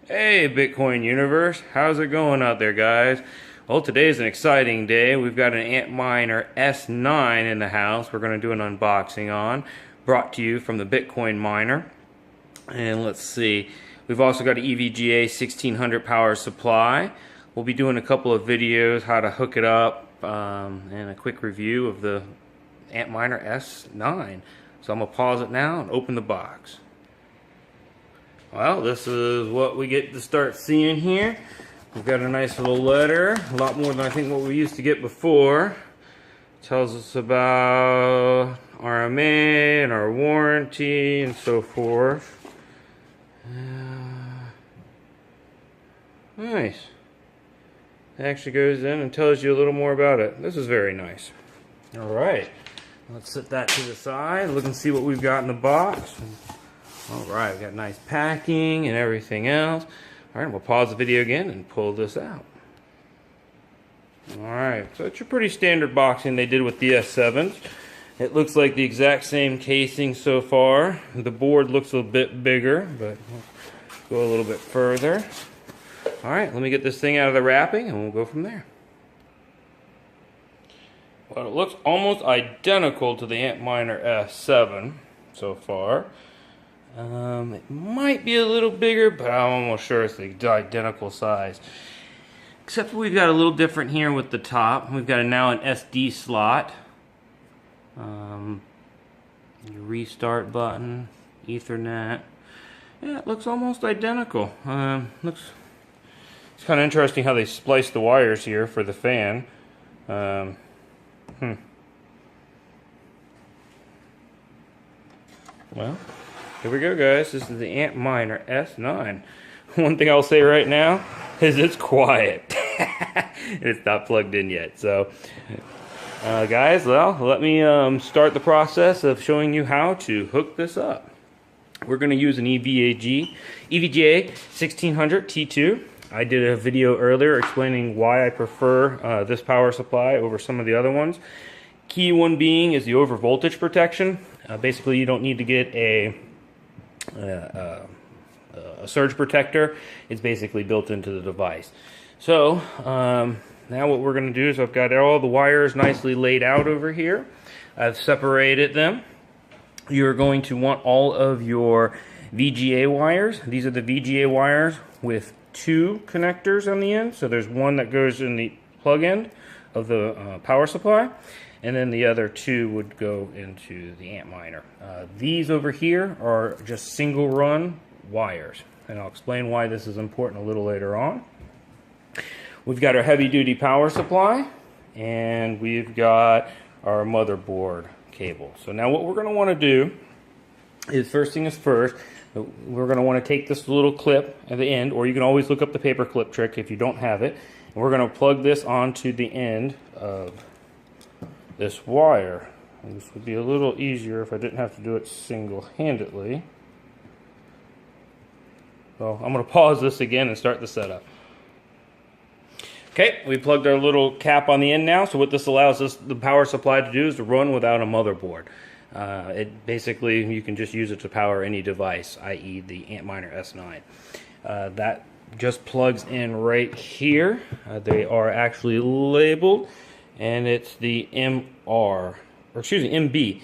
Hey Bitcoin universe, how's it going out there guys? Well, today's an exciting day. We've got an Antminer S9 in the house we're going to do an unboxing on, brought to you from the Bitcoin miner. And let's see, we've also got an EVGA 1600 power supply. We'll be doing a couple of videos how to hook it up and a quick review of the Antminer S9. So I'm going to pause it now and open the box. Well, this is what we get to start seeing here. We've got a nice little letter, a lot more than I think what we used to get before. It tells us about RMA and our warranty and so forth. Nice. It actually goes in and tells you a little more about it. This is very nice. Alright, let's set that to the side. Look and see what we've got in the box. Alright, we've got nice packing and everything else. Alright, we'll pause the video again and pull this out. Alright, so it's a pretty standard boxing they did with the S7s. It looks like the exact same casing so far. The board looks a bit bigger, but we'll go a little bit further. Alright, let me get this thing out of the wrapping and we'll go from there. Well, it looks almost identical to the Antminer S7 so far. It might be a little bigger, but I'm almost sure it's the identical size. Except we've got a little different here with the top. We've got now an SD slot. Your restart button, Ethernet. Yeah, it looks almost identical. It's kind of interesting how they spliced the wires here for the fan. Well, here we go guys, this is the Antminer S9. One thing I'll say right now is it's quiet. It's not plugged in yet. So guys, well, let me start the process of showing you how to hook this up. We're going to use an EVGA 1600 T2. I did a video earlier explaining why I prefer this power supply over some of the other ones. Key one being is the over voltage protection. Basically you don't need to get a surge protector. It's basically built into the device. So now what we're going to do is I've got all the wires nicely laid out over here. I've separated them. You're going to want all of your VGA wires. These are the VGA wires with two connectors on the end. So there's one that goes in the plug end of the power supply, and then the other two would go into the Antminer. These over here are just single run wires, and I'll explain why this is important a little later on. We've got our heavy duty power supply, and we've got our motherboard cable. So now what we're going to want to do is, first thing is first, we're going to want to take this little clip at the end, or you can always look up the paper clip trick if you don't have it, and we're going to plug this onto the end of this wire. And this would be a little easier if I didn't have to do it single-handedly. So I'm going to pause this again and start the setup. Okay, we plugged our little cap on the end now, so what this allows us, the power supply, to do is to run without a motherboard. It basically, you can just use it to power any device, i.e. the Antminer S9. That just plugs in right here. They are actually labeled, and it's the MB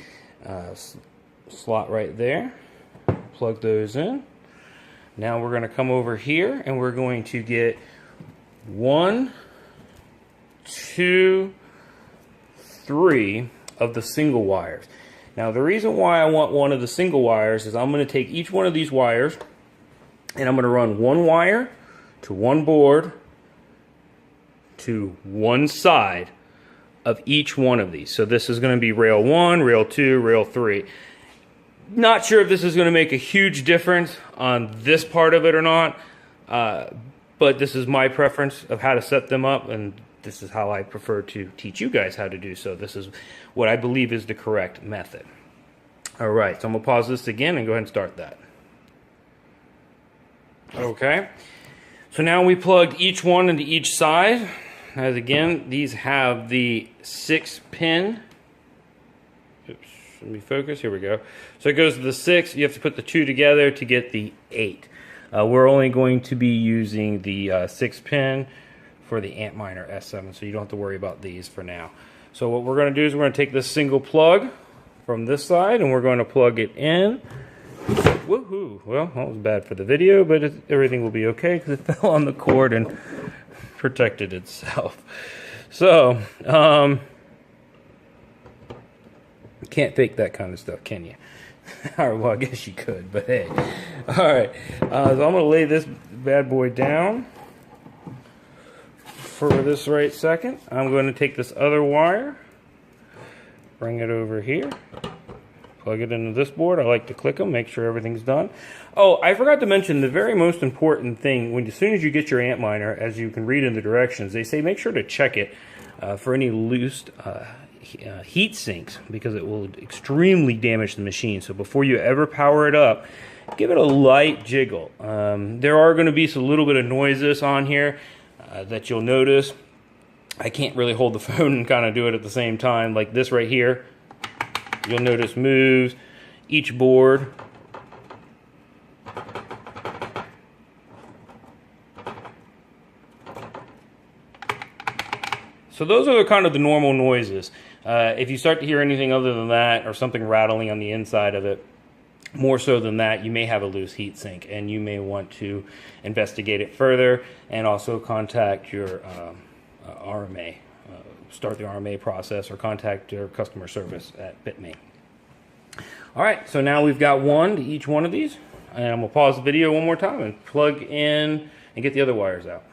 slot right there. Plug those in. Now we're going to come over here and we're going to get 1, 2, 3 of the single wires. Now the reason why I want one of the single wires is I'm going to take each one of these wires and I'm going to run one wire to one board to one side of each one of these. So this is going to be rail 1, rail 2, rail 3. Not sure if this is going to make a huge difference on this part of it or not, but this is my preference of how to set them up, and this is how I prefer to teach you guys how to do so. This is what I believe is the correct method. Alright, so I'm going to pause this again and go ahead and start that. Okay, so now we plugged each one into each side. As again, these have the 6-pin. Oops, let me focus. Here we go. So it goes to the 6. You have to put the 2 together to get the 8. We're only going to be using the 6-pin for the Antminer S9, so you don't have to worry about these for now. So what we're going to do is we're going to take this single plug from this side and we're going to plug it in. Woohoo! Well, that was bad for the video, but everything will be okay because it fell on the cord and protected itself. So, can't fake that kind of stuff, can you? Alright, well, I guess you could, but hey. Alright, so I'm going to lay this bad boy down for this right second. I'm going to take this other wire, bring it over here, plug it into this board. I like to click them, make sure everything's done. Oh, I forgot to mention the very most important thing. As soon as you get your Antminer, as you can read in the directions, they say make sure to check it for any loose heat sinks, because it will extremely damage the machine. So before you ever power it up, give it a light jiggle. There are going to be a little bit of noises on here that you'll notice. I can't really hold the phone and kind of do it at the same time. Like this right here, you'll notice moves. Each board so those are kind of the normal noises. If you start to hear anything other than that, or something rattling on the inside of it, more so than that, you may have a loose heat sink, and you may want to investigate it further and also contact your RMA. Start the RMA process or contact your customer service at Bitmain. Alright, so now we've got one to each one of these, and I'm going to pause the video one more time and plug in and get the other wires out.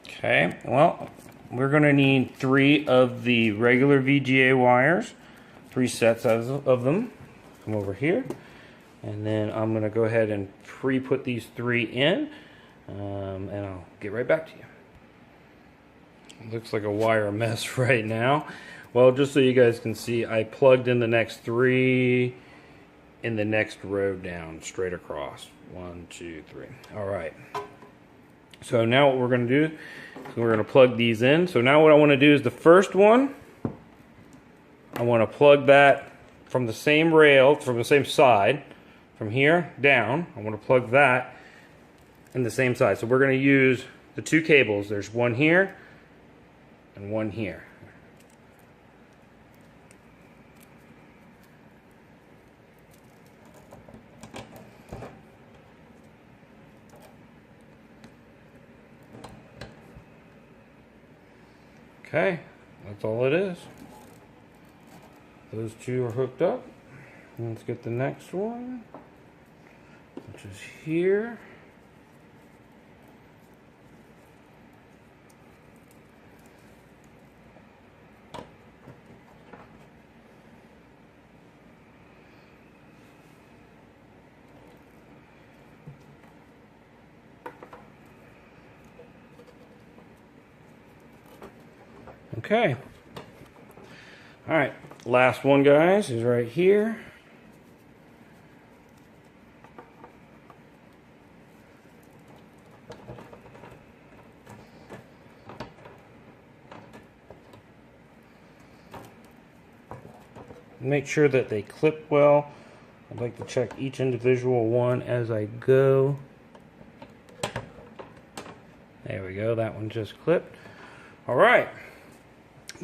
Okay, well, we're going to need 3 of the regular VGA wires, 3 sets of them. Come over here, and then I'm going to go ahead and pre-put these 3 in, and I'll get right back to you. It looks like a wire mess right now. Well, just so you guys can see, I plugged in the next 3 in the next row down, straight across. 1, 2, 3. All right. So now what we're going to do is we're going to plug these in. So now what I want to do is the first one, I want to plug that from the same rail, from the same side, from here down. I want to plug that in the same side. So we're going to use the 2 cables. There's one here and one here. Okay, that's all it is. Those 2 are hooked up. Let's get the next one, which is here. Okay. All right. Last one, guys, is right here. Make sure that they clip well. I'd like to check each individual one as I go. There we go. That one just clipped. All right.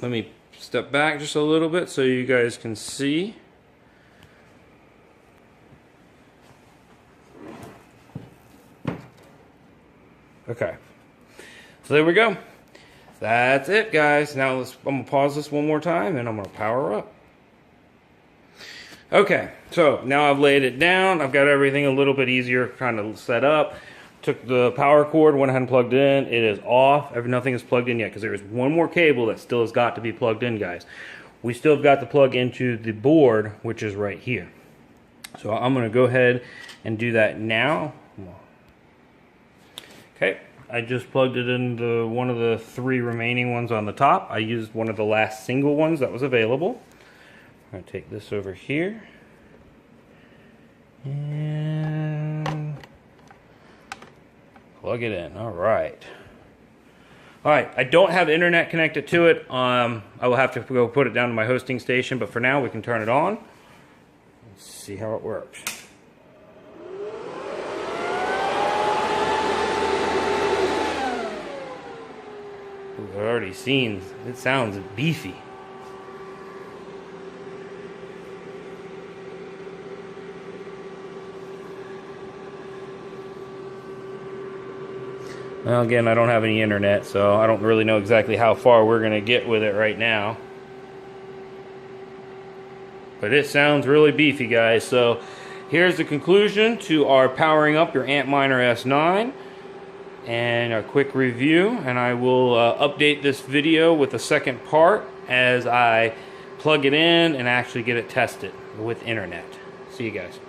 Let me step back just a little bit so you guys can see. Okay. So there we go. That's it, guys. Now I'm going to pause this one more time and I'm going to power up. Okay, so now I've laid it down. I've got everything a little bit easier kind of set up. Took the power cord, went ahead and plugged in. It is off. Nothing is plugged in yet because there is one more cable that still has got to be plugged in, guys. We still have got to plug into the board, which is right here. So I'm going to go ahead and do that now. Okay, I just plugged it into one of the 3 remaining ones on the top. I used one of the last single ones that was available. I'm going to take this over here. And plug it in. All right. All right. I don't have internet connected to it. I will have to go put it down to my hosting station, but for now we can turn it on. Let's see how it works. I've already seen, it sounds beefy. Well, again, I don't have any internet, so I don't really know exactly how far we're going to get with it right now. But it sounds really beefy, guys. So here's the conclusion to our powering up your Antminer S9 and a quick review. And I will update this video with a second part as I plug it in and actually get it tested with internet. See you guys.